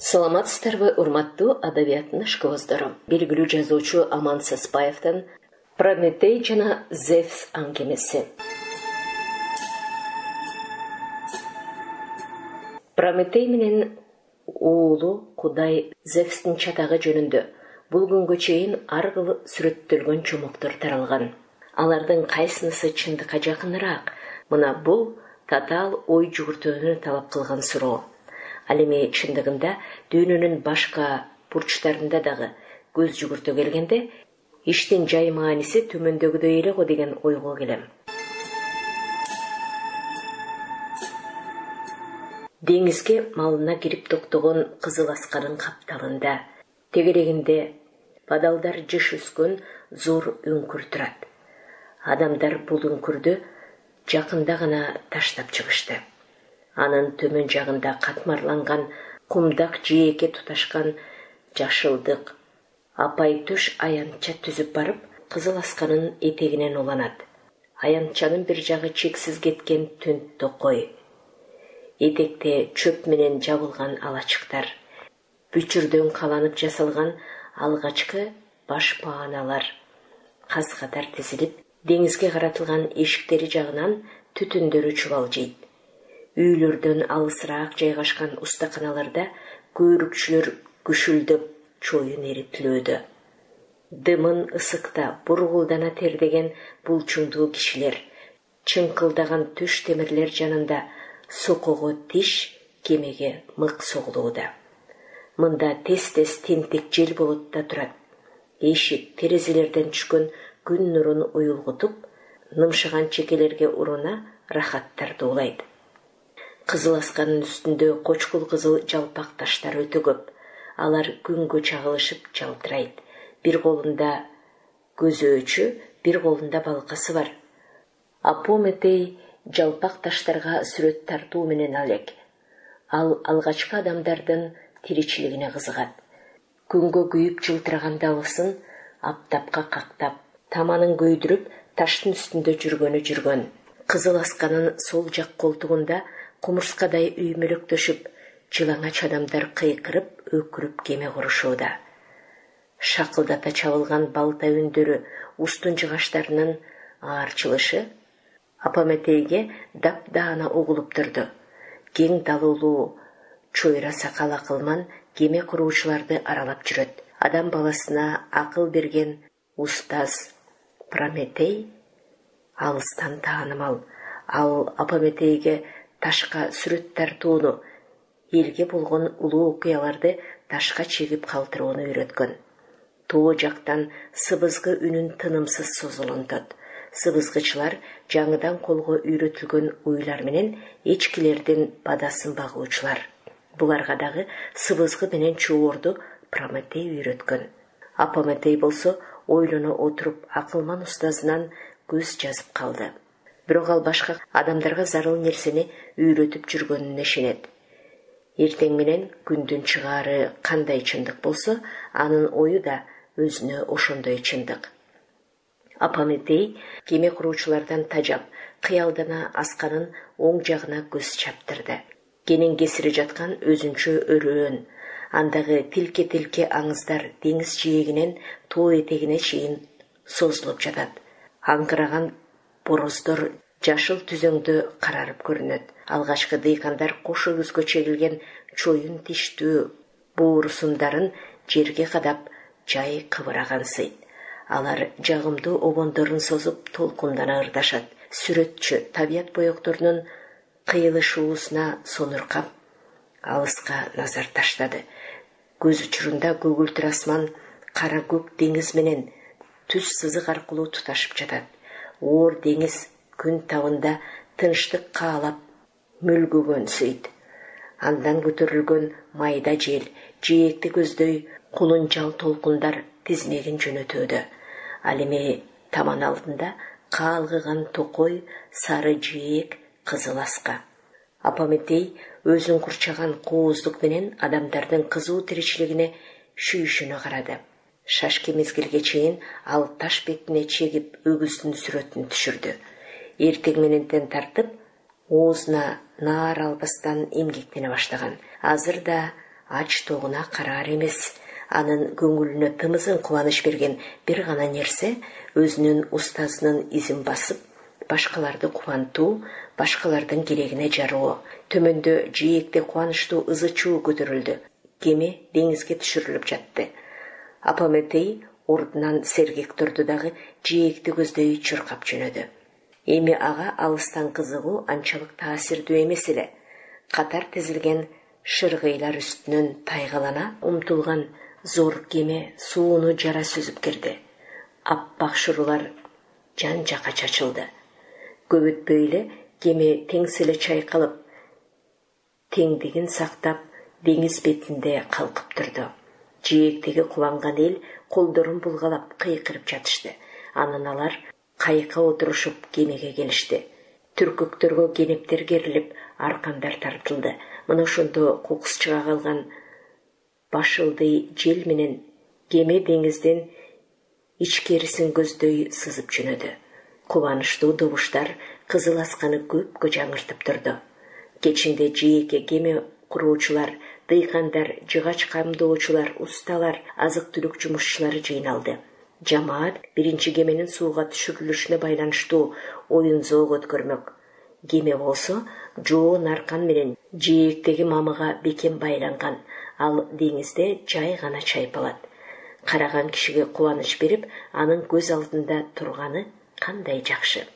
Саламатсыздарбы, урматтуу адабияттын ишкыбыздары. Белгилүү жазуучу Аман Саспаевдин Прометей жана Зевс аңгемеси. Прометей менен уулу Кудай Зевстин чатагы жөнүндө бул күнгө чейин ар кыл сүрөттөлгөн чумуктар таралган. Алардын кайсынысы чындыкка жакыныраак? Мына бул татаал ой жүгүртүүнү талап кылган суроо. Ал эми чындыгында дүйнөнүн башка бурчтарында дагы көз жүгүртө келгенде, иштин жай мааниси төмөндөгүдөй эле го деген ойго келем. Деңизге малына кирип токтогон кызыл асканын капталында, тегерегинде бадалдар жыш өскөн зор үңкүр турат. Адамдар бул үңкүрдү жакында гана таштап чыгышты. Анын төмөн жагында катмарланган кумдак жээкке туташкан жашылдык апай төш аянтча түзүп барып, кызыл асканын этегинен уланат. Аянтчанын бир жагы чексиз кеткен түнт токой. Этекте чөп менен жабылган алачыктар, бүчүрдөн каланып жасалган алгачкы баш пааналар каз катар тизилип, деңизге каратылган эшиктери жагынан түтүндөрү чубалжыйт. Үйлөрдөн алысыраак жайгашкан устаканаларда көрүкчүлөр күшүлдөп чоюн эритилүүдө. Дымын ысыкта бургулдана тердеген булчуңдуу кишилер, чыңкылдаган түш темирлер жанында сокого тиш, кемеге мык соголууда. Мында тез-тез тентек жел болот да турат. Эшик, терезелерден түшкөн күн нурун уюлгутуп, нымшыган чекелерге уруна рахаттар дуулайт. Кызыл асканын үстүндө кочкул кызыл жалпак таштар өтө көп. Алар күнгө чагылышып жалтырайт. Бир колунда көзөөчү, бир колунда балкасы бар. Апометей жалпак таштарга сүрөт тартуу менен алек. Ал алгачкы адамдардын тиричилигине кызыгат. Күнгө күйүп жылтыраган далысын аптапка кактап, таманын көйдүрүп, таштын үстүндө жүргөн. Кызыл асканын сол жак колтугунда кумурскадай үймөлөктөшүп, жылаңач адамдар кыйкырып, өкүрүп кеме курушууда. Шакылдата чабылган балта үндөрү, устун жыгачтарынын аарчылышы Апометейге дапдаана угулуп турду. Кең далуулуу чойра сакал акылман кеме куруучуларды аралап жүрөт. Адам баласына акыл берген устаз Прометей алыстан таанымал. Ал Апометейге ташка сүрөт тартууну, элге болгон улуу окуяларды ташка чегип калтырууну үйрөткөн. Тоо жактан сыбызгы үнүн тынымсыз созулунтат. Сыбызгычылар жаңыдан колго үйрөтүлгөн уйлар менен эчкилердин бадасын багуучулар. Буларга дагы сыбызгы менен чуурду Прометей үйрөткөн. Апометей болсо ойлоно отуруп акылман устазынан көз жазып калды. Бирок ал башка адамдарга зарыл нерсени үйрөтүп жүргөнүнө ишенет. Эртең менен күндүн чыгаары кандай чындык болсо, анын ою да өзүнө ошондой чындык. Апометей кеме куруучулардан тажап, кыялдана асканын оң жагына көз чаптырды. Кенен кесири жаткан өзүнчө өрөөн, андагы тилке-тилке аңыздар деңиз жээгинен тоо этегине чейин созулуп жатат. Аңкыраган бороздор жашыл түзөңдө карарып көрүнөт. Алгачкы дыйкандар кош өгүзгө чегилген чоюн тиштүү буурусундарын жерге кадап жай кыбырагансыйт. Алар жагымдуу обондорун созуп толкундана ырдашат. Сүрөтчү табият боекторунун кыйылышуусуна сонуркап, алыска назар таштады. Көз учурунда көгүлтүр асман кара көк деңиз менен түз сызык аркылуу туташып жатат. Оор деңиз күн табында тынчтык каалап мөлгөгөнсүйт. Андан көтөрүлгөн майда жел, жээкти көздөй кулунжал толкундар тизмегин жөнөтүүдө. Ал эми таман алдында каалгыган токой, сары жээк, кызыл аска. Апометей өзүн курчаган кооздук менен адамдардын кызуу тиричилигине шүйүшүнө карады. Шашки мезгилге чейин ал таш бетине чегип өгүздүн сүрөтүн түшүрдү. Эртең мененден тартып, оозуна наар албастан эмгектене баштаган. Азыр да ач тоғына қарар емес. Анын көңіліне тымызын қуаныш берген бір ғана нерсе өзінің ұстазының изин басып, башқаларды қуанту, башқалардың керегіне жаруы. Төмөнді жиекте қуаныштуу ызы чуу көтөрүлдү. Кеме деңизге түшүрүлүп жатты. Апометей ордунан сергек турду дагы жиекти көздөй чуркап жөнөдү. Эми ага алыстан кызыгуу анчалык таасирдүү эмес эле. Катар тизилген шыргыйлар үстүнөн тайгалана умтулган зор кеме сууну жара сүзүп кирди. Аппак шурулар жан жака чачылды. Көп өтпөй эле кеме теңселе чайкалып, теңдигин сактап, деңиз бетинде калкып турду. Жиектеги кубанган эл колдорун булгалап кыйкырып жатышты. Анан алар кайыкка отурушуп кемеге келишти. Түркүктөргө кенептер керилип, аркандар тартылды. Мына ошондо кокус чыга калган башылдый жел менен кеме деңизден ичкерисин көздөй сызып жөнөдү. Кубанычтуу добуштар кызыл асканы көпкө жаңыртып турду. Кечинде жийекке кеме куруучулар, дыйкандар, жыгач камдоочулар, усталар, азык-түлүк жумушчулары жыйналды. Жамаат биринчи кеменин сууга түшүрүлүшүнө байланыштуу оюн зоог өткөрмөк. Кеме болсо жоон аркан менен жиектеги мамыга бекем байланган, ал деңизде жай гана чайпалат. Караган кишиге кубаныч берип, анын көз алдында турганы кандай жакшы.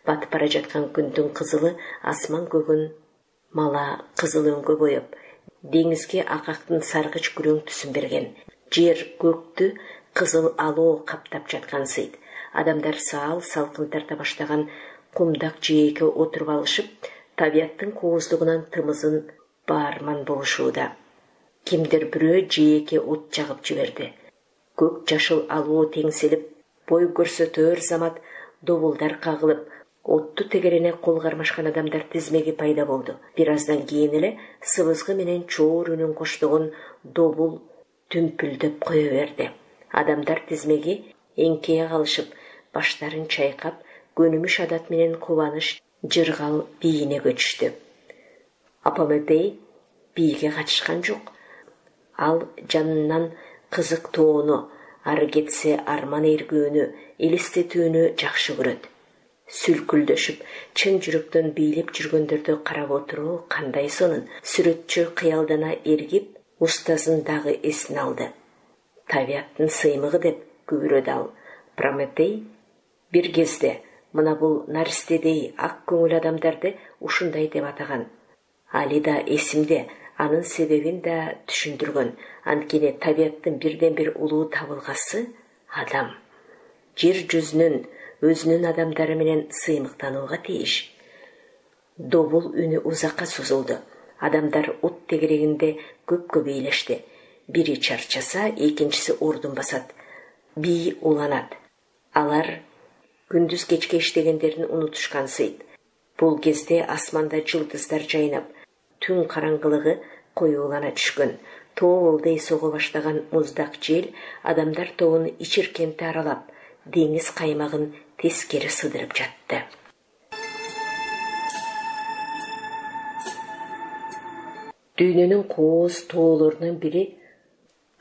Батып бара жаткан күндүн кызылы асман көгүн мала кызыл өңгө боеп, деңизге акактын саргыч күрөң түсүн берген. Жер көктү кызыл алоо каптап жаткансыйт. Адамдар саал салкын тарта баштаган кумдак жээкке отуруп алышып, табияттын кооздугунан тымызын баарман болушууда. Кимдир бирөө жээкке от жагып жиберди. Көк жашыл алуу теңселип, бой көрсөтөр замат добулдар кагылып, отту тегерене кол кармашкан адамдар тизмеги пайда болду. Бир аздан кийин эле сыбызгы менен чоор үнүн коштогон добул түмпүлдөп кое берди. Адамдар тизмеги эңкейе калышып, баштарын чайкап, көнүмүш адат менен кубаныч жыргал бийине көчүштү. Апометей бийге катышкан жок. Ал жанынан кызык тоону, ары кетсе арман эргөөнү, элестетүүнү жакшы көрөт. Сүлкүлдөшүп, чын жүрөктөн бийлеп жүргөндөрдү карап отуруу кандай сонун. Сүрөтчү кыялдана эргип, устазын дагы эсине алды. Табияттын сыймыгы деп күбүрөдү ал. Прометей бир кезде мына бул наристедей ак көңүл адамдарды ушундай деп атаган. Али да эсимде, анын себебин да түшүндүргөн. Анткени табияттын бирден бир улуу табылгасы адам. Жер жүзүнүн өзүнүн адамдары менен сыймыктанууга тийиш. Добул үнү узакка созулду. Адамдар от тегерегинде көпкө бийлешти. Бири чарчаса, экинчиси ордун басат. Бий уланат. Алар күндүз кечке иштегендерин унутушкансыйт. Бул кезде асманда жылдыздар жайнап, түн караңгылыгы коюулана түшкөн. Тоолдой сого баштаган муздак жел адамдар тобун ичиркенте аралап, деңиз каймагын тескери сыдырып жатты. Дүйнөнүн кооз тоолорунун бири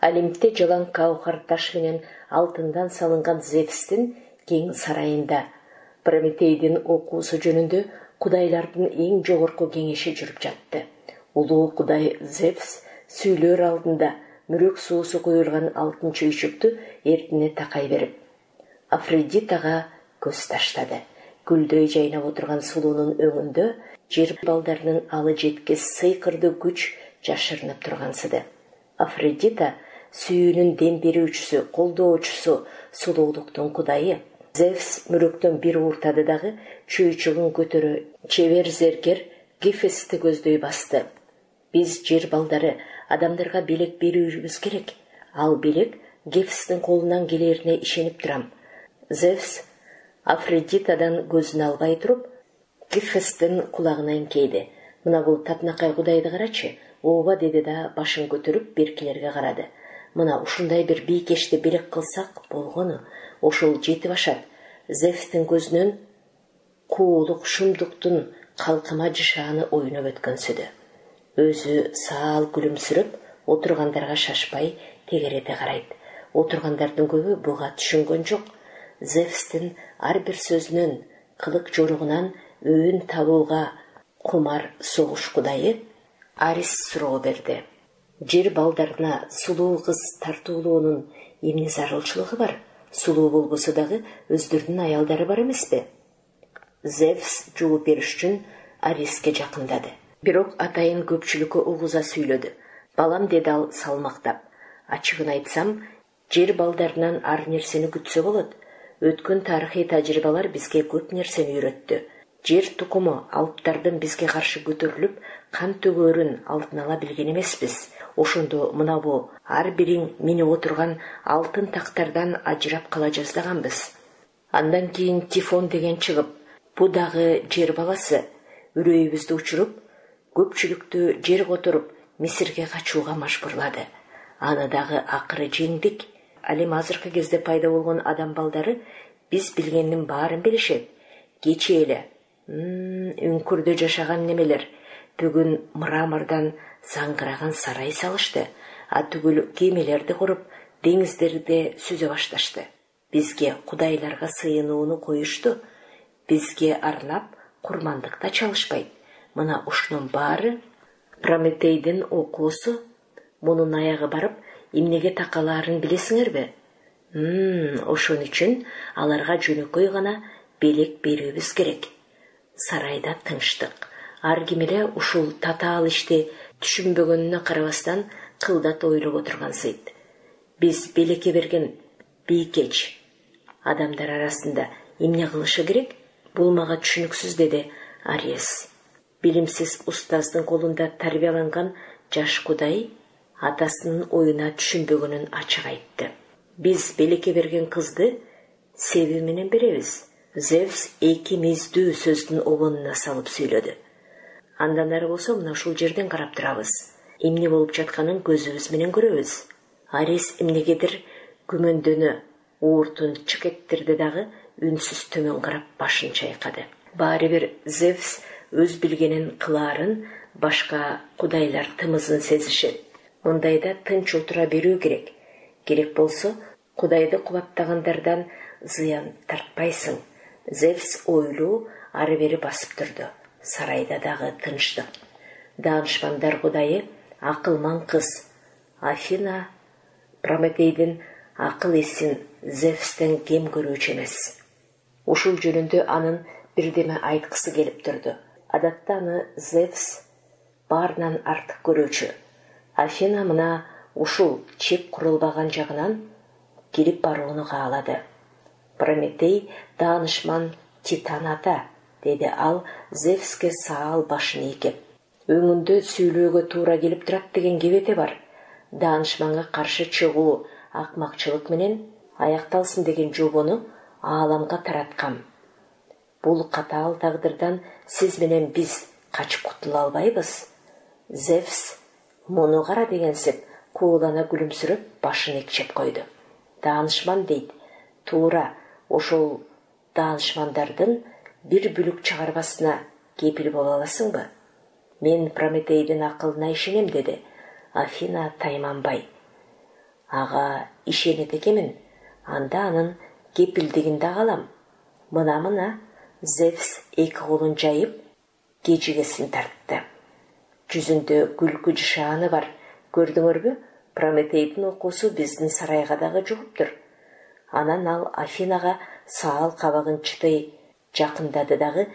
Олимпте жалаң каухар таш менен алтындан салынган Зевстин кең сарайында Прометейдин окуусу жөнүндө кудайлардын эң жогорку кеңеши жүрүп жатты. Улуу кудай Зевс сүйлөр алдында мүрөк суусу куюлган алтын чөйчөктү эртине такай берип, Афродитага көз таштады. Гүлдөй жайнап отурган сулуунун өңүндө жер балдарынын алы жеткис сыйкырды күч жашырынып тургансыды. Афродита сүйүүнүн дем берүүчүсү, колдоочусу, сулуулуктун кудайы. Зевс мүрөктөн бир ууртады дагы чөйчөгүн көтөрө чебер зергер Гефести көздөй басты. Биз жер балдары адамдарга белек берүүбүз керек. Ал белек Гефестин колунан келерине ишенип турам. Зевс Афродитадан көзүн албай туруп, Гефестин кулагына эңкейди. Мына бул тапнакай кудайды карачы, ооба деди да башын көтөрүп беркилерге карады. Мына ушундай бир бийкешти белек кылсак болгону, ошол жетип ашат. Зевстин көзүнөн куулук шумдуктун калкыма жышааны ойноп өткөнсүдү. Өзү саал күлүмсүрөп, Отургандарга шашпай тегерете карайт. Отургандардын көбү буга түшүнгөн жок. Зевстин ар бир сөзүнөн, кылык жоругунан өүн табууга кумар согуш кудайы Арис суроо берди. Жер балдарына сулуу кыз тартуулоонун эмне зарылчылыгы бар? Сулуу болбосо дагы өздөрүнүн аялдары бар эмеспи? Зевс жооп бериш үчүн Ариске жакындады. Бирок атайын көпчүлүккө угуза сүйлөдү. Балам, деди ал салмактап. Ачыгын айтсам, жер балдарынан ар нерсени күтсө болот. Өткөн тарыхый тажрыйбалар бизге көп нерсени үйрөттү. Жер тукуму алыптардын бизге каршы көтөрүлүп, кан төгөөрүн алдын ала билген эмеспиз. Ошондо мына бу ар бириң минип отурган алтын тактардан ажырап кала жаздаганбыз. Андан кийин Тифон деген чыгып, бу дагы жер баласы, үрөйүбүздү учуруп, көпчүлүктү жер которуп Мисирге качууга машпурлады. Аны дагы акыры жеңдик. Ал эми азыркы кезде пайда болгон адам балдары биз билгендин баарын билишет. Кечээ эле үңкүрдө жашаган немелер бүгүн мрамордон заңгыраган сарай салышты. Түгүл кемелерди куруп, деңиздерди сүзө башташты. Бизге кудайларга сыйынууну коюшту. Бизге арнап курмандыкта чалышпайт. Мына ушунун баары Прометейдин окуусу. Мунун аягы барып, эмнеге такалаарын билесиңерби? Ошон үчүн аларга жөнөкөй гана белек берүүбүз керек. Сарайда тынчтык. Ар ким эле ушул татаал ишти түшүнбөгөнүнө карабастан кылдат ойлоп отургансыйт. Биз белекке берген бийкеч адамдар арасында эмне кылышы керек? Бул мага түшүнүксүз, деди Арис. Билимсиз устаздын колунда тарбияланган жаш кудай атасынын оюна түшүнбөгөнүн ачык айтты. Биз белекке берген кызды себеби менен беребиз. Зевс эки миздүү сөздүн обонуна салып сүйлөдү. Андан ары болсо мына ушул жерден карап турабыз. Эмне болуп жатканын көзүбүз менен көрөбүз. Арис эмнегедир күмөндөнө ууртун чык эттирди дагы үнсүз төмөн карап башын чайкады. Баары бир Зевс өз билгенин кылаарын башка кудайлар тымызын сезишет. Мындайда тынч отура берүү керек. Керек болсо кудайды кубаттагандардан зыян тартпайсың. Зевс ойлуу ары бери басып турду. Сарайда дагы тынчтык. Даанышмандар кудайы акылман кыз Афина Прометейдин акыл эсин Зевстен кем көрүүчү эмес. Ушул жөнүндө анын бирдеме айткысы келип турду. Адатта аны Зевс баарынан артык көрүүчү. Афина мына ушул чек курулбаган жагынан келип барууну каалады. Прометей даанышман Титан ата, деди ал Зевске саал башын ийкеп. Өңүндө сүйлөөгө туура келип турат деген кебете бар. Даанышманга каршы чыгуу акмакчылык менен аякталсын деген жобону ааламга тараткам. Бул катаал тагдырдан сиз менен биз качып кутула албайбыз. Зевс муну кара дегенсип куулана күлүмсүрөп башын экчеп койду. Даанышман дейт, туура ошол даанышмандардын бир бүлүк чыгарбасына кепил боло аласыңбы? Мен Прометейдин акылына ишенем, деди Афина тайманбай. Ага ишенет экенмин, анда анын кепилдигин да алам. Мына Зевс эки колун жайып кежигесин тартты. Жүзүндө күлкү жышааны бар. Көрдүңөрбү? Прометейдин окуусу биздин сарайга дагы жугуптур. Анан ал Афинага саал кабагын чытай жакындады дагы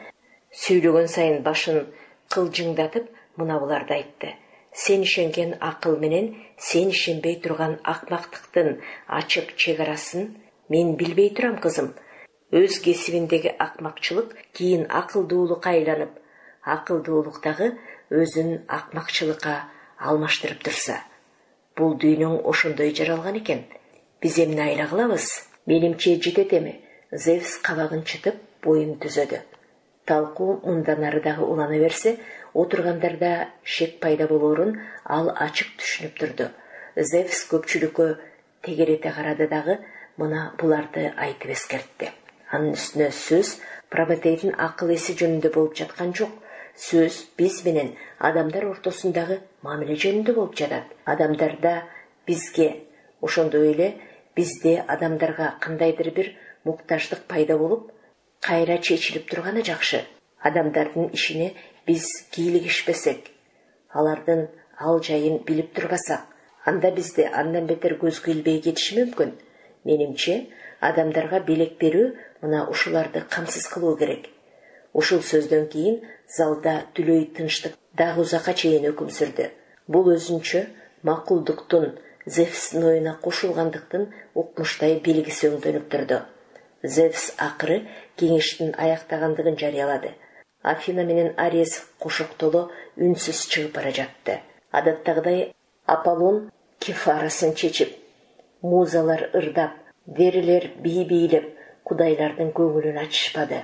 сүйлөгөн сайын башын кылжыңдатып мына буларды айтты. Сен ишенген акыл менен сен ишенбей турган акмактыктын ачык чек арасын мен билбей турам, кызым. Өз кесибиндеги акмакчылык кийин акылдуулукка айланып, акылдуулук дагы өзүн акмакчылыкка алмаштырып турса, бул дүйнөң ошондой жаралган экен. Биз эмне айла кылабыз? Менимче жетет эми. Зевс кабагын чытып боюн түзөдү. Талкуу мындан ары дагы улана берсе, отургандарда шек пайда болоорун ал ачык түшүнүп турду. Зевс көпчүлүккө тегерете карады дагы мына буларды айтып эскертти. Анын үстүнө сөз Прометейдин акыл эси жөнүндө болуп жаткан жок. Сөз биз менен адамдар ортосундагы мамиле жөнүндө болуп жатат. Адамдарда бизге ошондой эле бизде адамдарга кандайдыр бир муктаждык пайда болуп, кайра чечилип турганы жакшы. Адамдардын ишине биз кийлигишпесек, алардын ал жайын билип турбасак, анда бизде андан бетер көзгө илбей кетиши мүмкүн. Менимче, адамдарга белек берүү мына ушуларды камсыз кылуу керек. Ушул сөздөн кийин залда түлөй тынчтык дагы узакка чейин өкүм сүрдү. Бул өзүнчө макулдуктун, Зевстин оюна кошулгандыктын укмуштай белгиси өңдөнүп турду. Зевс акыры кеңештин аяктагандыгын жарыялады. Афина менен Арес кошоктоло үнсүз чыгып бара жатты. Адаттагыдай Аполлон кефарасын чечип, музалар ырдап, дерилер бий-бийлеп, кудайлардын көңүлүн ачышпады.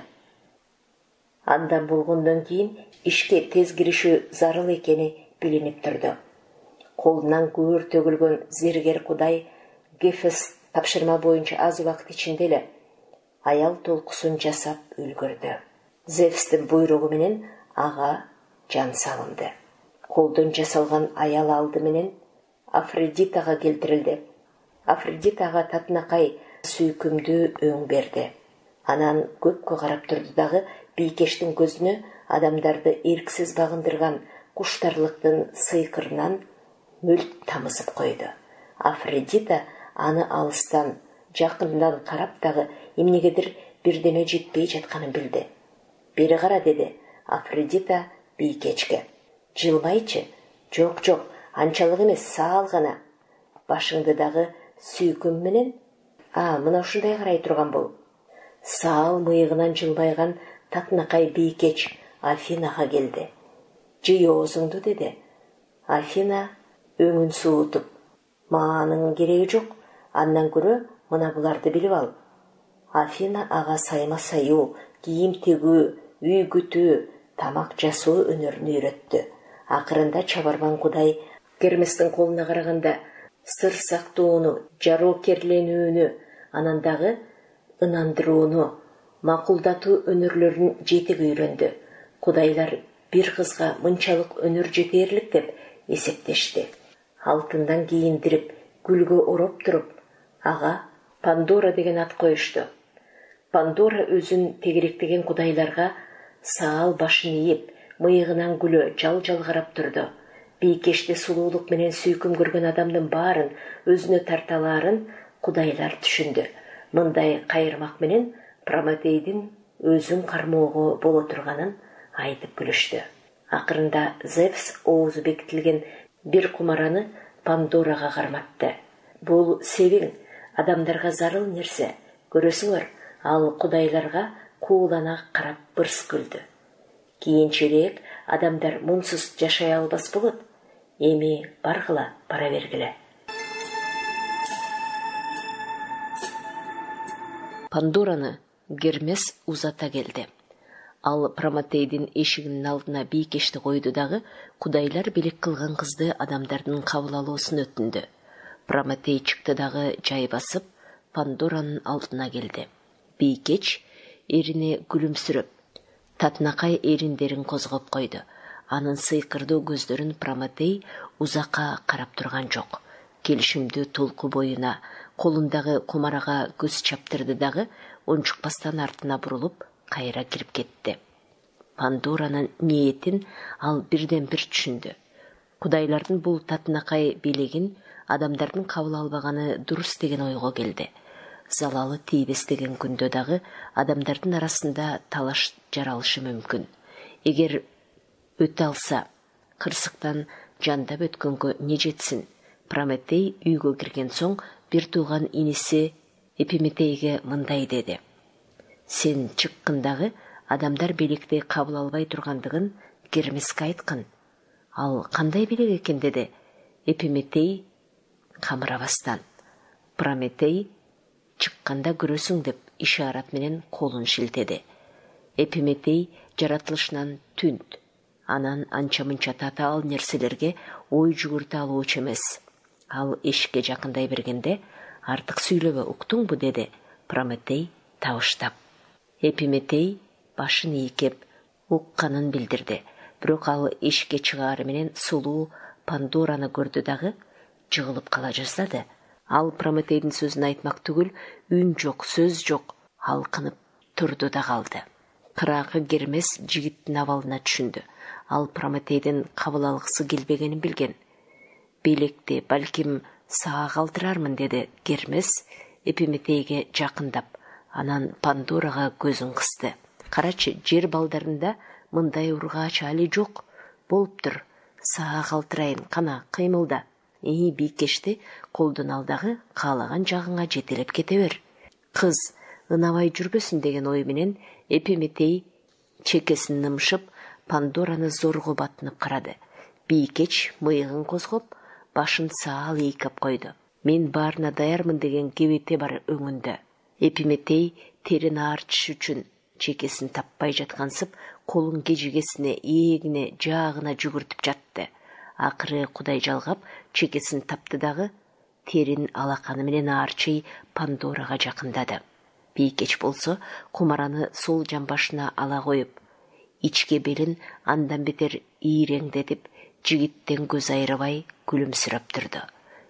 Андан болгондон кийин ишке тез киришүү зарыл экени билинип турду. Колунан көөр төгүлгөн зергер кудай Гефест тапшырма боюнча аз убакыт ичинде эле аял толкусун жасап үлгүрдү. Зевстин буйругу менен ага жан салынды. Колдон жасалган аял алды менен Афродитага келтирилди. Афродитага татынакай сүйкүмдүү өң берди. Анан көккө карап турду дагы бийкештин көзүнө адамдарды эрксиз багындырган куштарлыктын сыйкырынан мөлт тамызып койду. Афродита аны алыстан, жакындан карап дагы эмнегедир бирдеме жетпей жатканын билди. «Бери кара», деди Афродита бийкечке. «Жылмайчы?» «Жок, анчалык эмес, саал гана. Башыңды дагы сүйкүм менен, мына ушундай карай турган бол». Саал мыйыгынан жылмайган татынакай бийкеч Афинага келди. «Жый оозуңду», деди. Афина өңүн суутуп, «Маанын кереги жок, андан көрө мына буларды билип ал». Афина ага сайма саюу, кийим тигүү, үй күтүү, тамак жасоо өнөрүн үйрөттү. Акырында чабарман кудай Герместин колуна караганда сыр сактоону, жароокерленүүнү, анан дагы ынандырууну, макулдатуу өнөрлөрүн жетип үйрөндү. Кудайлар бир кызга мынчалык өнөр жетерлик деп эсептешти. Алтындан кийиндирип, гүлгө ороп туруп, ага Пандора деген ат коюшту. Пандора өзүн тегеректеген кудайларга саал башын ийип, мыйыгынан күлө жал-жал карап турду. Бийкешти сулуулук менен сүйкүм көргөн адамдын баарын өзүнө тарталаарын кудайлар түшүндү. Мындай кайырмак менен Прометейдин өзүн кармоого боло турганын айтып күлүштү. Акырында Зевс оозу бекитилген бир кумараны Пандорага карматты. «Бул севиң, адамдарга зарыл нерсе. Көрөсүңөр?» Ал кудайларга куулана карап бырс күлдү. «Кийинчерээк адамдар мунсуз жашай албас болот. Эми баргыла, бара бергиле». Пандораны Гермес узата келди. Ал Прометейдин эшигинин алдына бийкешти койду дагы кудайлар белек кылган кызды адамдардын кабыл алуусун өтүндү. Прометей чыкты дагы жай басып Пандоранын алдына келди. Бийкеч эрине күлүмсүрөп, татынакай эриндерин козгоп койду. Анын сыйкырдуу көздөрүн Прометей узакка карап турган жок. Келишимдүү толку боюна колундагы кумарага көз чаптырды дагы ончукпастан артына бурулуп кайра кирип кетти. Пандоранын ниетин ал бирден бир түшүндү. Кудайлардын бул татынакай белегин адамдардын кабыл албаганы дурус деген ойго келди. Залалы тийбес деген күндө дагы адамдардын арасында талаш жаралышы мүмкүн. Эгер өтө алса, кырсыктан жандап өткөнгө не жетсин? Прометей үйгө кирген соң бир тууган иниси Эпиметейге мындай деди. «Сен чыккындагы адамдар белекти кабыл албай тургандыгын Гермеске айткын». «Ал кандай белек экен?» деди Эпиметей камырабастан. Прометей «Чыкканда көрөсүң» деп ишарат менен колун шилтеди. Эпиметей жаратылышынан түнт, анан анча-мынча татаал нерселерге ой жүгүртө алуучу эмес. Ал эшикке жакындай бергенде «Артык сүйлөбө, уктуңбу?» деди Прометей табыштап. Эпиметей башын ийкеп укканын билдирди. Бирок ал эшикке чыгаары менен сулуу Пандораны көрді дағы жығылып қала жаздады. Ал Прометейдің сөзін айтмақ түгіл, үн жоқ, сөз жоқ, алқынып тұрды да қалды. Қырағы Гермес жігіттің авалына түшінді. Ал Прометейдің қабыл алғысы келбегенін білген. Белекте бәлкім саға қалдырармын деді Гермес Эпиметейге жақындап. Анан Пандораға көзін қысты. Қарачы, жер балдарында мындай ұрғач али жоқ. Болып тұр, саға қалтырайын, қана қимылда. Бикешті қолдың алдағы қалаған жағыңа жетелеп кете бер. Қыз, ынавай жүрбесін деген ойменен Эпиметей чекесін нымшып, Пандораны зорғы батынып қарады. Бикеш миығын қозғып, башын саал ейкап қойды. Мен барына даярмын деген кебете бар өңінді. Эпиметей терін арчыш үшін чекесін таппай жатқансып, қолын кежігесіне, иегіне, жағына жүгіртіп жатты. Ақыры Құдай жалғап, чекесін таптыдағы терін алақаны менен арчый Пандораға жақындады. Бейкеч болса, құмараны сол жамбашына ала қойып, ичке белін андан бетер иіреңдетіп, жігіттен көз айырбай күлімсіріп тұрды.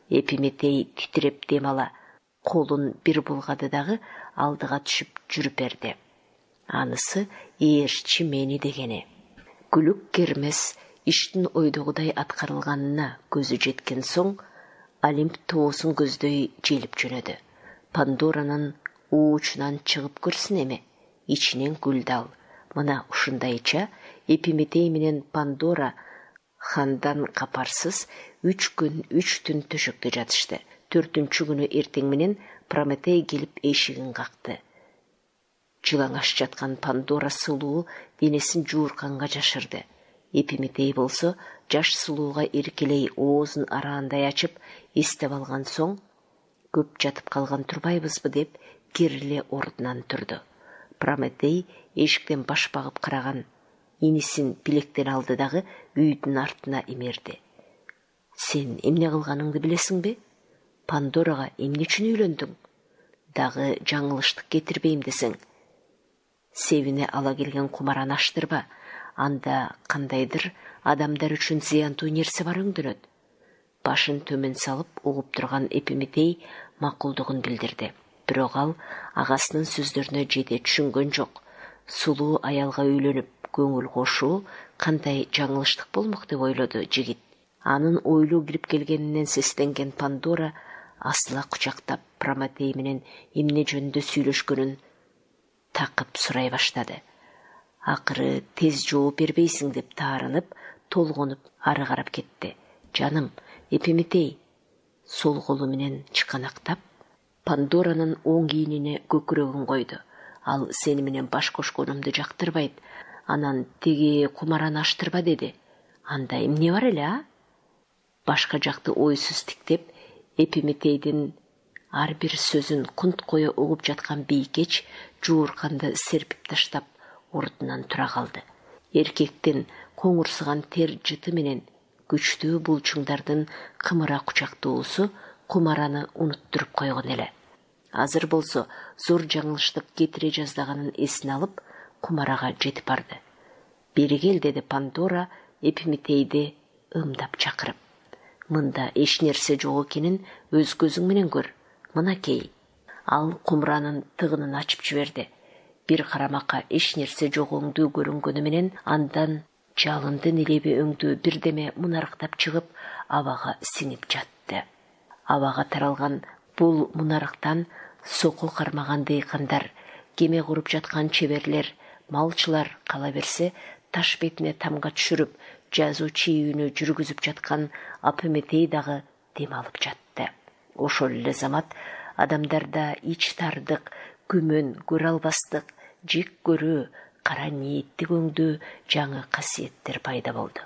Эпиметей титреп демала, қолын бір бұлғадыдағы алдыға түшіп жүріп берді. Анысы ерші мені дегені. Күлік Гермес іштің ойдығыдай атқарылғанына көзі жеткен соң, Олимп тоғысын көздей желіп жөнеді. Пандоранын уучынан шығып көрсін еме, ішінен гүлдал. Мына ұшындайча Эпиметей менен Пандора хандан қапарсыз 3 күн 3 түн төшекте жатышты. 4-ші күні ертең менен Прометей келіп ешігін қақты. Жылаңаш жатқан Пандора сұлуы денесін жуырқанға жашырды. Эпиметей болса, жаш сұлуға еркелей оозын араңдай açып, естіп алған соң, көп жатып қалған тұрбайбызбы деп, керіле ордынан тұрды. Прометей ешіктен баш бағып қараған, енесін билектен алдыдағы үйдің артына емерді. Сен емне қылғаныңды білесің бе? Пандораға емне үшін үйлендің? Дағы жаңылыштық кетірбейм десің. Севіне ала келген құмаран аштырба, анда қандайдыр адамдар үшін зиянту нерсе бар өңдіреді. Башын төмен салып ұғып тұрған Эпиметей мақұлдығын білдірді. Бірақ ал ағасының сөздеріне жете түшінген жоқ. Сұлу аялға үйленіп, көңіл қошу қандай жаңылыштық болмақ деп ойлады жігіт. Анын ойлу кіріп келгенінен сестенген Пандора асыла құшақтап Прометей менен емне жөнді сөйлешкөнін тақып сұрай баштады. Ақыры тез жооп бербейсің деп тарынып, толғынып ары қарап кетті. Жаным, Эпиметей, сол қолы менен чықанақтап, Пандоранын оң киініне көкірегін қойды. Ал сені менен баш қошқонымды жақтырбайды. Анан теге құмаран аштырба деді. Анда эмне бар эле, а? Башқа жақты ойсыз тіктеп, Эпиметейдің ар бір сөзін құнт қойы ұғып жатқан бейкеч жуырқанды серпіп таштап, ордынан тұра қалды. Еркектен қоңырсыған тер жыты менен күчтүү булчуңдардын қымыра құчактоосу құмараны ұнуттырып қойған эле. Азыр болсо зор жаңылыштык кетире жаздағанын есін алып, құмараға жетіп барды. Бері кел деді Пандора Эпиметейді ымдап чакырып. Мында еш нерсе жок экенин өз көзүң менен көр. Мына кей. Ал құмыранын тыгынын ачып жиберди. Бир карамакка еш нерсе жогоңду көрүнгөнү менен андан жалынды нелеби өңдүү бирдеме мунарыктап чыгып, абага сиңип жатты. Абага таралган бул мунарыктан соку кармаган дейкандар, кеме куруп жаткан чеберлер, малчылар кала берсе, таш бетине тамга түшүрүп, жазуу чийүүнү жүргүзүп жаткан Эпиметей дагы дем алып жатты. Ошол эле замат адамдарда ич тардык, күмөн, көрө албастык, жек көрүү, кара ниеттик өңдүү жаңы касиеттер пайда болду.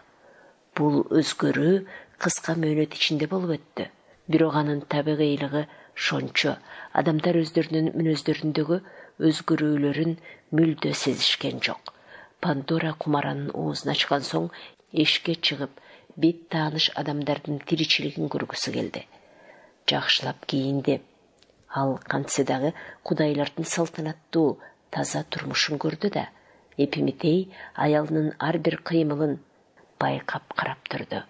Бул өзгөрүү кыска мөөнөт ичинде болуп өттү. Бирок анын табигыйлыгы шончо, адамдар өздөрүнүн мүнөздөрүндөгү өзгөрүүлөрүн мүлдө сезишкен жок. Пандора кумаранын оозун ачкан соң эшикке чыгып, бет тааныш адамдардын тиричилигин көргүсү келди. Жакшылап кийинди. Ал кантсе дагы кудайлардын салтанаттуу, таза турмушун көрдү да, Эпиметей аялынын ар бир кыймылын байкап карап турду.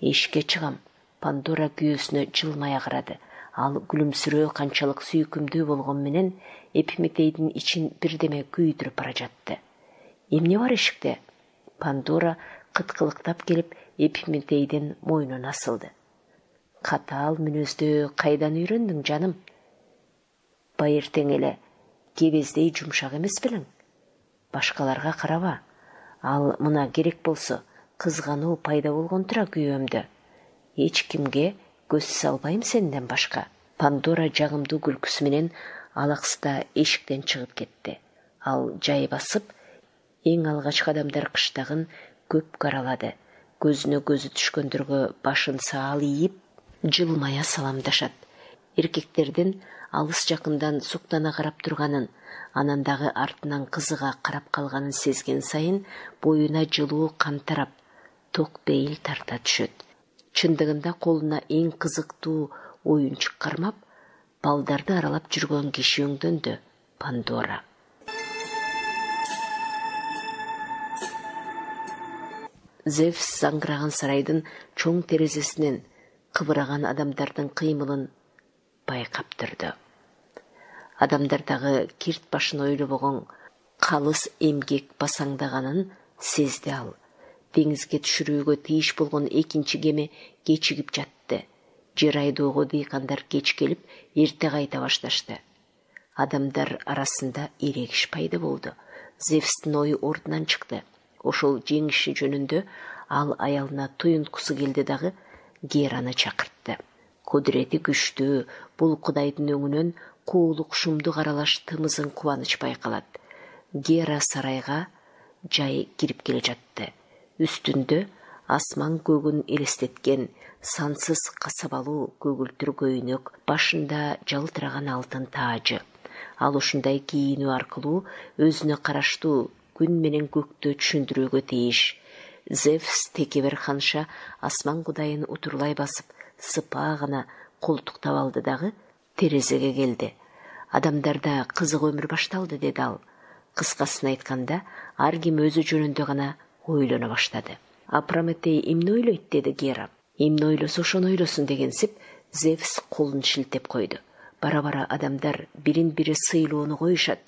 Эшикке чыгам. Пандора күйөөсүнө жылмая карады. Ал күлүмсүрөө канчалык сүйкүмдүү болгон менен Эпиметейдин ичин бирдеме күйдүрүп бара жатты. Эмне бар эшикте? Пандора кыткылыктап келип Эпиметейдин мойнуна асылды. Катаал мүнөздү кайдан үйрөндүң, жаным? Байыртең эле кебездей жумшак эмес белең? Башкаларга караба. Ал мына керек болсо кызгануу пайда болгон тура күйөөмдө. Эч кимге көз салбайм сенден башка. Пандора жагымдуу күлкүсү менен алаксыта эшиктен чыгып кетти. Ал жай басып, эң алгачкы адамдар кыштагын көп каралады. Көзүнө көзү түшкөндөргө башын саал ийип, жылмая саламдашат. Эркектердин алыс жакындан суктана карап турганын, анан дагы артынан кызыга карап калганын сезген сайын боюна жылуу кан тарап, ток бейил тарта түшөт. Чындыгында колуна эң кызыктуу оюнчук кармап, балдарды аралап жүргөн киши өңдөндү. Пандора. Зевс заңгыраган сарайдын чоң терезесинен кыбыраган адамдардын кыймылын байкап турду. Адамдардагы кирт башын ойлобогон калыс эмгек басаңдаганын сезди ал. Деңизге түшүрүүгө тийиш болгон экинчи кеме кечигип жатты. Жер айдоого дыйкандар кеч келип, эрте кайта башташты. Адамдар арасында эрегиш пайда болду. Зевстин ою ордунан чыкты. Ошол жеңиши жөнүндө ал аялына туюнткусу келди дагы Гераны чакыртты. Кудурети күчтүү, бул кудайдын өңүнөн куулук шумдук аралаш тымызын кубаныч байкалат. Гера сарайга жай кирип келе жатты. Үстүндө асман көгүн элестеткен сансыз касабалуу көгүлтүр көйнөк, башында жалтыраган алтын таажы. Ал ушундай кийинүү аркылуу өзүнө караштуу күн менен көктө түшүндүрүүгө тийиш. Зевс текебер ханша асман кудайын утурлай басып, сыпаа гана колтуктап алды дагы терезеге келди. Адамдарда кызык өмүр башталды, деди ал. Кыскасын айтканда, ар ким өзү жөнүндө гана ойлоно баштады. А Прометей эмне ойлойт, деди Гера. Эмне ойлосо ошону ойлосун дегенсип, Зевс колун шилтеп койду. Бара-бара адамдар бирин-бири сыйлоону коюшат,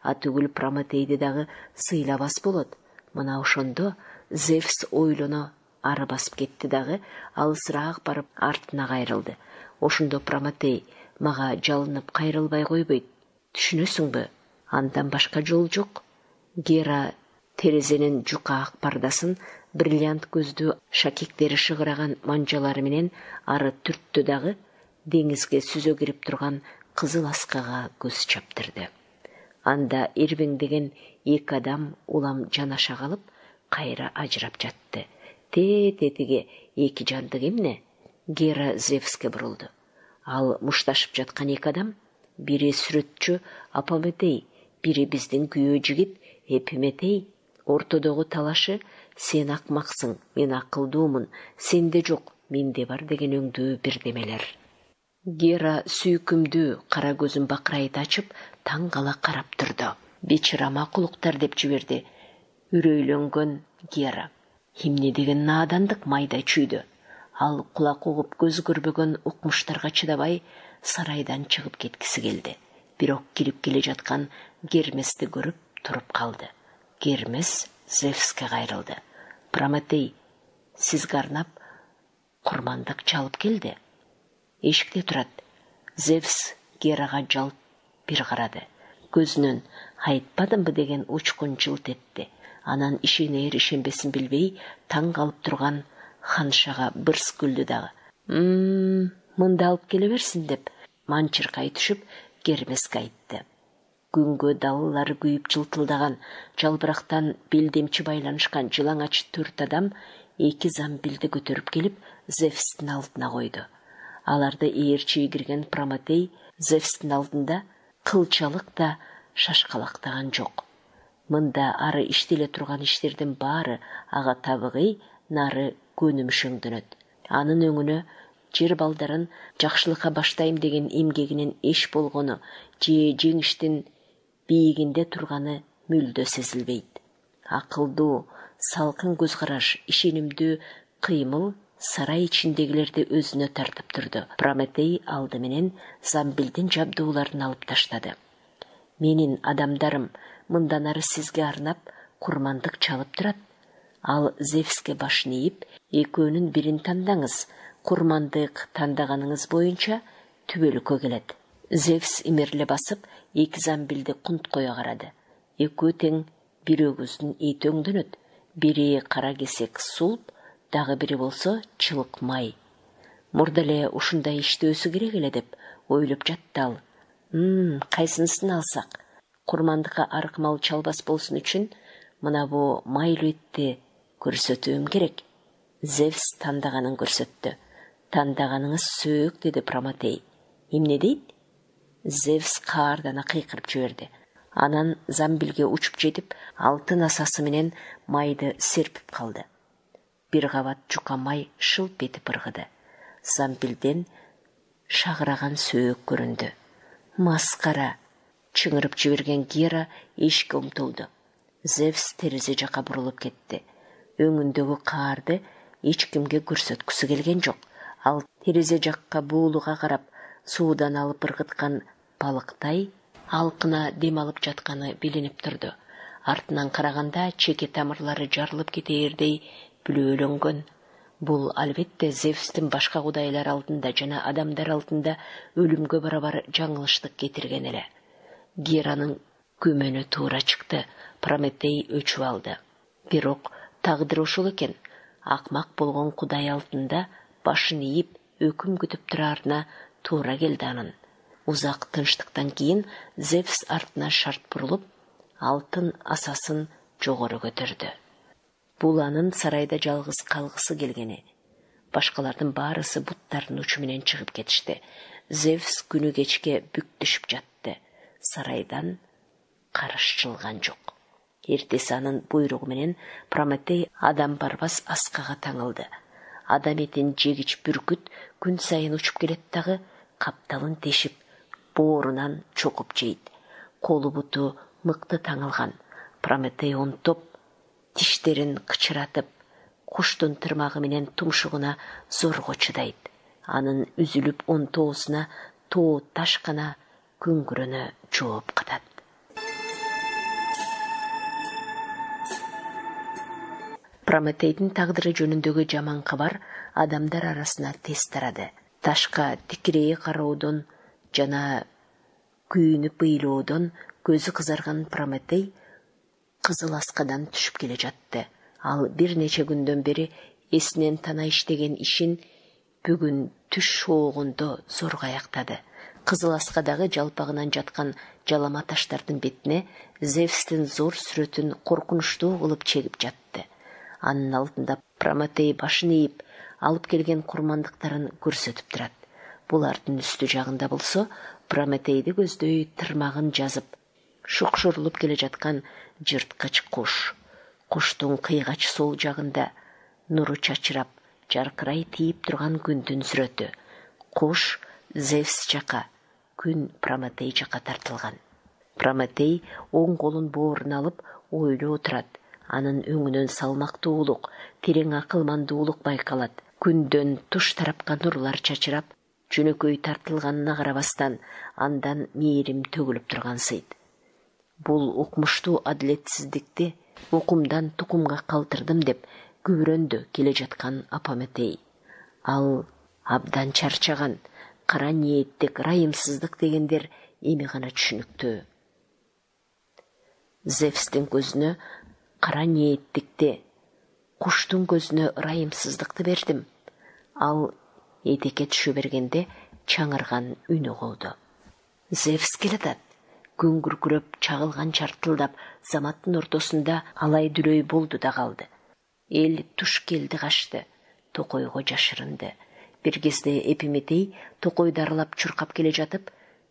а түгүл Прометейди дагы сыйлабас болот. Мына ошондо Зевс ойлоно ары басып кетти дагы, алысыраак барып артына кайрылды. Ошондо Прометей мага жалынып кайрылбай койбойт. Түшүнөсүңбү? Андан башка жол жок. Гера терезенин жука ак пардасын бриллиант көздүү шакектери шыгыраган манжалары менен ары түрттү дагы деңизге сүзө кирип турган кызыл аскага көз чаптырды. Анда эрбеңдеген эки адам улам жанаша калып, кайра ажырап жатты. Тетиге эки жандык эмне? Гера Зевске бурулду. Ал мушташып жаткан эки адам, бири сүрөтчү Апометей, бири биздин күйөө жигит Эпиметей. Ортодогу талашы сен акмаксың, мен акылдуумун, сенде жок, менде бар деген өңдүү бирдемелер. Гера сүйкүмдүү кара көзүн бакырайт ачып, таң кала карап турду. Бечара макулуктар, деп жиберди үрөйлөнгөн Гера. Эмне деген наадандык майда чүйдү. Ал кулак угуп көз көрбөгөн укмуштарга чыдабай сарайдан чыгып кеткиси келди. Бирок кирип келе жаткан Гермести көрүп туруп калды. Гермес Зевске кайрылды. Прометей сизге арнап курмандык чалып келди. Эшикте турат. Зевс Герага жалт бир карады. Көзүнөн айтпадымбы деген учкун жылт этти. Анан ишенер ишенбесин билбей таң калып турган ханшага бырс күлдү дагы. Мында алып келе берсин, деп манчыркай түшүп Гермеске айтты. Күнгө далылары күйүп жылтылдаган, жалбырактан белдемчи байланышкан жылаңач 4 адам эки замбилди көтөрүп келип Зевстин алдына койду. Аларды ээрчи кирген Прометей Зевстин алдында кылчалык да шашкалактаган жок. Мында ары иштеле турган иштердин баары ага табыгый, нары көнүмүшөңдөнөт. Анын өңүнө жер балдарын жакшылыкка баштайм деген эмгегинин эш болгону же жеңиштин бийигинде турганы мүлдө сезилбейт. Акылдуу, салкын көз караш, ишенимдүү кыймыл сарай ичиндегилерди өзүнө тартып турду. Прометей алды менен Замбилдин жабдууларын алып таштады. Менин адамдарым мындан ары сизге арнап курмандык чалып турат. Ал Зевске башын ийип, экөөнүн бирин тандаңыз. Курмандык тандаганыңыз боюнча түбөлүккө келет. Зевс имерле басып, эки Замбилди кунткоя карады. Экөө тең бир өгүздүн эти өңдөнөт. Бири кара кесек сулп, дагы бири болсо чылык май. Мурда эле ушундай иштөөсү керек эле деп ойлоп жатты ал. Кайсынысын алсак? Курмандыкка арык мал чалбас болсун үчүн мына бу майлуу этти көрсөтүүм керек. Зевс тандаганын көрсөттү. Тандаганыңыз сөөк, деди Прометей. Эмне дейт? Зевс каардана кыйкырып жиберди. Анан Замбилге учуп жетип, алтын асасы менен майды серпип калды. Бир кабат жука май шылп этип ыргыды. Замбилден шагыраган сөөк көрүндү. Маскара! Чыңырып жиберген Гера эшикке умтулду. Зевс терезе жака бурулуп кетти. Өңүндөгү каарды эч кимге көрсөткүсү келген жок. Ал терезе жакка буулуга карап, суудан алып ыргыткан балыктай алкына дем алып жатканы билинип турду. Артынан караганда чеке тамырлары жарылып кетээрдей бүлөөлөнгөн. Бул албетте Зевстин башка кудайлар алдында жана адамдар алдында өлүмгө барабар жаңылыштык кетирген эле. Геранын көмөнү туура чыкты. Прометей өчүп алды. Бирок тагдыр ошол экен. Акмак болгон кудай алдында башын ийип, өкүм күтүп турарына туура келди анын. Узак тынчтыктан кийин Зевс артына шарт бурулуп, алтын асасын жогору көтөрдү. Бул анын сарайда жалгыз калгысы келгени. Башкалардын баарысы буттардын учу менен чыгып кетишти. Зевс күнү кечке бүк түшүп жатты. Сарайдан карыш чылган жок. Эртеси анын буйругу менен Прометей адам барбас аскага таңылды. Адам этин жегич бүркүт күн сайын учуп келет дагы, капталын тешип, боорунан чокуп жейт. Колу буту мыкты таңылган. Прометей онтоп, тиштерин кычыратып, куштун тырмагы менен тумшугуна зорго чыдайт. Анын үзүлүп онтоосуна тоо таш гана көңгүрөнө жооп катат. Прометейдин тагдыры жөнүндөгү жаман кабар адамдар арасына тез тарады. Ташка тикирейе кароодон жана күйүнүп ыйлоодон көзү кызарган Прометей кызыл аскадан түшүп келе жатты. Ал бир нече күндөн бери эсинен тана иштеген ишин бүгүн түш шоогунда зорго аяктады. Кызыл аскадагы жалпагынан жаткан жалама таштардын бетине Зевстин зор сүрөтүн коркунучтуу кылып чегип жатты. Анын алдында Прометей башын ийип, алып келген курмандыктарын көрсөтүп турат. Булардын үстү жагында болсо, Прометейди көздөй тырмагын жазып, шукшурулуп келе жаткан жырткыч куш. Куштун кыйгач сол жагында нуру чачырап, жаркырай тийип турган күндүн сүрөтү. Куш Зевс жака, күн Прометей жака тартылган. Прометей оң колун бооруна алып ойлоо турат. Анын өңүнөн салмактуулук, терең акылмандуулук байкалат. Күндөн туш тарапка нурлар чачырап, жөнөкөй тартылганына карабастан, андан мээрим төгүлүп тургансыйт. Бул укмуштуу адилетсиздикти укумдан тукумга калтырдым деп күбөрөндү келе жаткан Прометей. Ал абдан чарчаган, кара ниеттик, райымсыздык дегендер эми гана түшүнүктүү. Зевстин көзүнө кара ниеттикти, куштун көзүнө райымсыздыкты бердим. Ал этекке түшө бергенде чаңырган үнү колду. Зевс келатат. Күн күркүрөп, чагылган чартылдап, заматтын ортосунда алай дүлөй болду да калды. Эл туш келди качты, токойго жашырынды. Бир кезде Эпиметей токойду аралап чуркап келе жатып,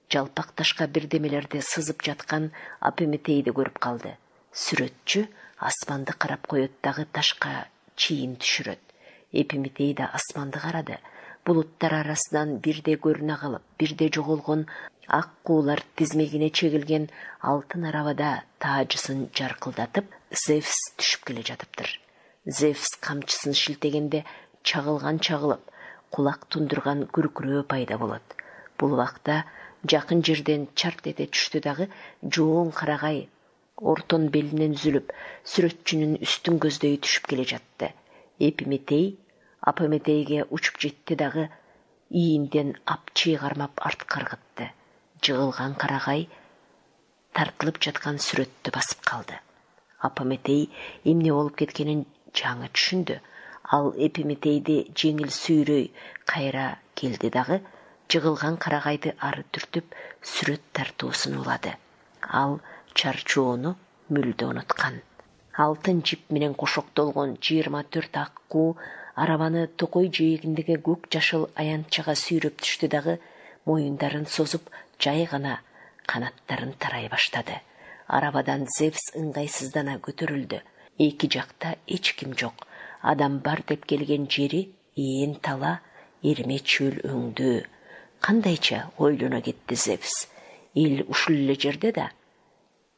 жалпак ташка бирдемелерди сызып жаткан Прометейди көрүп калды. Сүрөтчү асманды карап коет дагы ташка чийин түшүрөт. Эпиметей да асманды карады. Булуттар арасынан бирде көрүнө калып, бирде жоголгон ак куулар тизмегине чегилген алтын арабада таажысын жаркылдатып, Зевс түшүп келе жатыптыр. Зевс камчысын шилтегенде чагылып, кулак тундурган күркүрөө пайда болот. Бул убакта жакын жерден чарт эте түштү дагы жоон карагай ортон белинен үзүлүп, сүрөтчүнүн үстүн көздөй түшүп келе жатты. Эпиметей Апометейге учуп жетти дагы ийинден апчый кармап артка ыргытты. Жыгылган карагай тартылып жаткан сүрөттү басып калды. Апометей эмне болуп кеткенин жаңы түшүндү. Ал Эпиметейди жеңил сүйрөй кайра келди дагы жыгылган карагайды ары түртүп сүрөт тартуусун улады. Ал чарчоону мүлдө унуткан. Алтын жип менен кошоктолгон 24 аккуу арабаны токой жээгиндеги көк жашыл аянтчага сүйрөп түштү дагы моюндарын созуп жай гана канаттарын тарай баштады. Арабадан Зевс ыңгайсыздана көтөрүлдү. Эки жакта эч ким жок. Адам бар деп келген жери ээн тала, эрме чөл өңдүү. Кандайча ойлоно кетти Зевс. Эл ушул эле жерде да.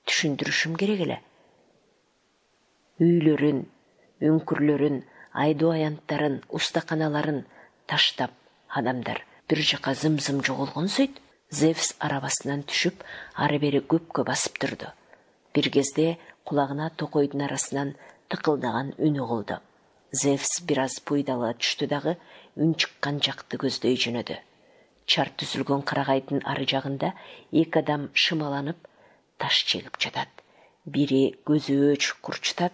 Түшүндүрүшүм керек эле. Үйлөрүн, үңкүрлөрүн, айдоо аянттарын, устаканаларын таштап, адамдар бир жака зым-зым жоголгон сөйт. Зевс арабасынан түшүп, ары бери көпкө басып турду. Бир кезде кулагына токойдун арасынан тыкылдаган үн угулду. Зевс бир аз буйдала түштү дагы үн чыккан жакты көздөй жөнөдү. Чарт түзүлгөн карагайдын ары жагында эки адам шымаланып таш чегип жатат. Бири көзү өч курчтат,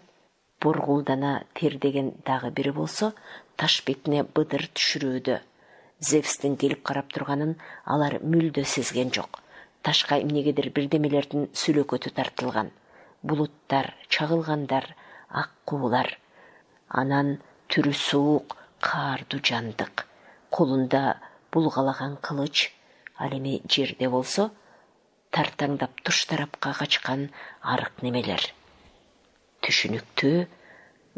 бургулдана тердеген дагы бири болсо таш бетине быдыр түшүрүүдө. Зевстин келип карап турганын алар мүлдө сезген жок. Ташка эмнегедир бирдемелердин сүлөкөтү тартылган. Булуттар, чагылгандар, ак куулар. Анан түрү суук, каардуу жандык. Колунда булгалаган кылыч. Ал эми жерде болсо тартаңдап туш тарапка качкан арык немелер. Түшүнүктүү,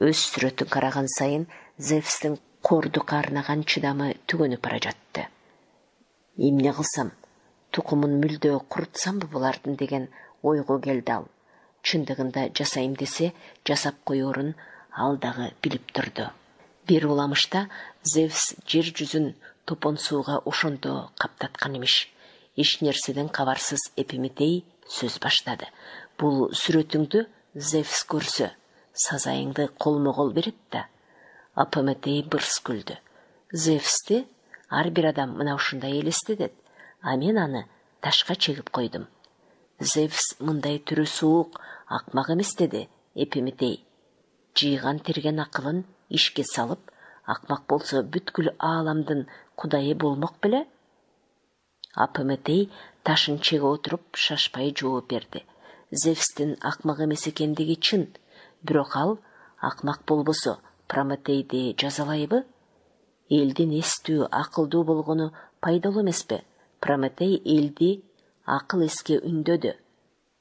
өз сүрөтүн караган сайын Зевстин корду карнаган чыдамы түгөнүп бара жатты. Эмне кылсам, тукумун мүлдө курутсамбы булардын деген ойго келди ал. Чындыгында жасайм десе, жасап коерун ал дагы билип турду. Бир уламышта Зевс жер жүзүн топон сууга ошондо каптаткан имиш. Эч нерседен кабарсыз Эпиметей сөз баштады. Бул сүрөтүңдү Зевс көрсө, сазайыңды колмо-кол берет да. Апометей бырс күлдү. Зевсти ар бир адам мына ушундай элестетет, а мен аны ташка чегип койдум. Зевс мындай түрү суук, акмак эмес деди Эпиметей. Жыйган терген акылын ишке салып, акмак болсо бүткүл ааламдын кудайы болмок беле? Апометей ташын чеге отуруп шашпай жооп берди. Зевстин акмак эмес экендиги чын, бирок ал акмак болбосо Прометейди жазалайбы? Элдин эстүү, акылдуу болгону пайдалуу эмеспи? Прометей элди акыл эске үндөдү.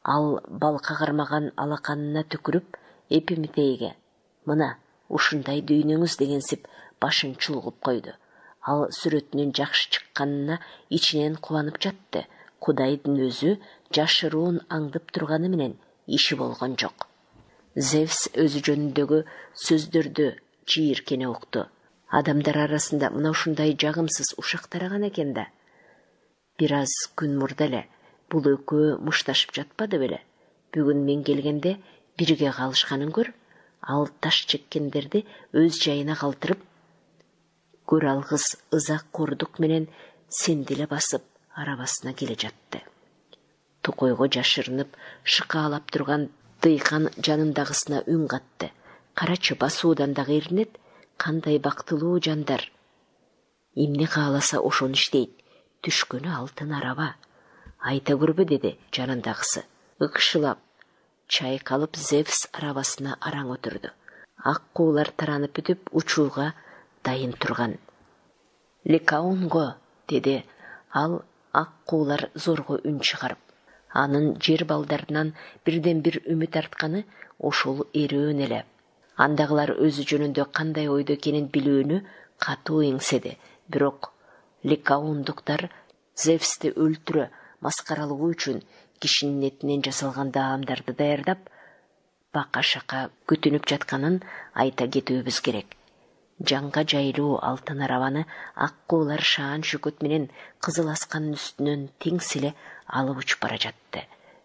Ал бал кагармаган алаканына түкүрүп Эпиметейге мына ушундай дүйнөңүз дегенсип башын чулгуп койду. Ал сүрөтүнүн жакшы чыкканына ичинен кубанып жатты. Кудайдын өзү жашыруун аңдып турганы менен иши болгон жок. Зевс өзү жөнүндөгү сөздөрдү жийиркене укту. Адамдар арасында мына ушундай жагымсыз ушак тараган экен да. Бир аз күн мурда эле бул экөө мушташып жатпады беле? Бүгүн мен келгенде бирге калышканын көр. Ал таш чеккендерди өз жайына калтырып, көр алгыс ызак кордук менен сенделе басып арабасына келе жатты. Токойго жашырынып шыкаалап турган дыйкан жанындагысына үн катты. Карачы басуудан дагы эринет, кандай бактылуу жандар. Эмне кааласа ошону иштейт. Түшкөнү алтын араба. Айта көрбө деди жанындагысы. Ыкшылап, чайкалып Зевс арабасына араң отурду. Ак куулар таранып бүтүп учууга дайын турган. Ликаонго, деди ал ак куулар зорго үн чыгарып. Анын жер балдарынан бирден бир үмүт артканы ошол эрөөн эле. Андагылар өзү жөнүндө кандай ойдо экенин билүүнү катуу эңседи. Бирок Ликаондуктар Зевсти өлтүрө, маскаралоо үчүн кишинин этинен жасалган даамдарды даярдап, бака-шака күтүнүп жатканын айта кетүүбүз керек. Жаңға жайлуу алтын арабаны аккуулар шаан шөкөт менен кызыл асканын үстүнөн теңселе алып учуп бара жатты.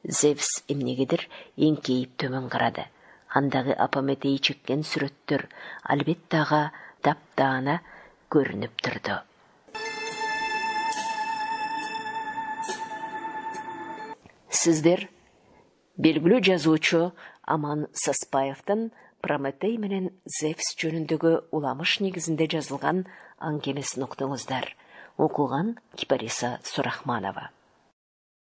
Зевс эмнегедир эңкейип төмөн карады. Андагы Апометей чеккен сүрөттөр албетте ага таптаана көрүнүп турду. Сиздер белгилүү жазуучу Аман Саспаевдин Прометей менен Зевс жөнүндөгү уламыш негизинде жазылган аңгемесин уктуңуздар. Окуган Кипариса Сурахманова.